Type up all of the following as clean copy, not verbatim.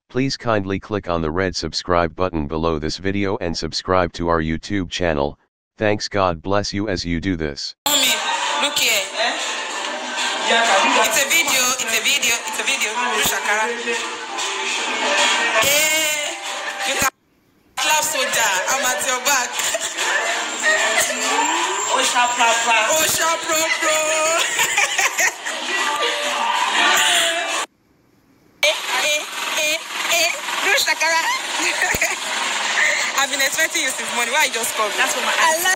Please kindly click on the red subscribe button below this video and subscribe to our YouTube channel. Thanks, God bless you as you do this. Mommy, look here. It's a video. Shakara. You can clap soda. I'm at your back. Osha pro. Shakara. I've been expecting you since morning. Why you just called me? That's what my eyes.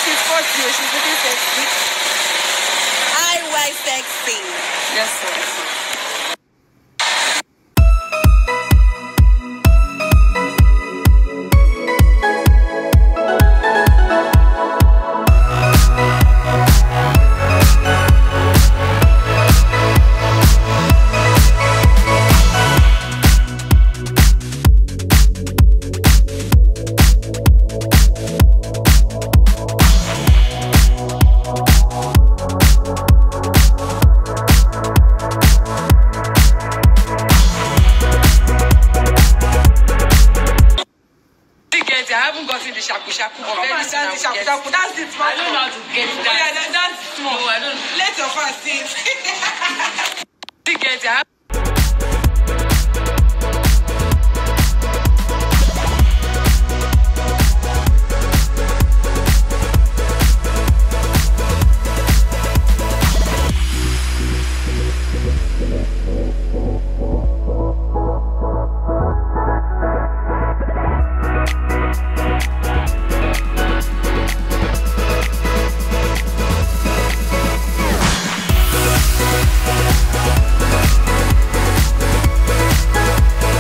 She's 40. She's looking sexy. I sexy. Yes, sir. I haven't gotten the shaku. That's it. I don't know how to get that. Yeah, that's small. No, I don't. Let your fans see it. Get it.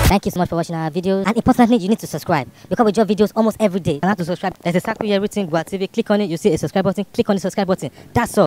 Thank you so much for watching our videos, and importantly, you need to subscribe because we drop videos almost every day. And how to subscribe? There's a circle here written Gua TV. Click on it, you see a subscribe button. Click on the subscribe button. That's all.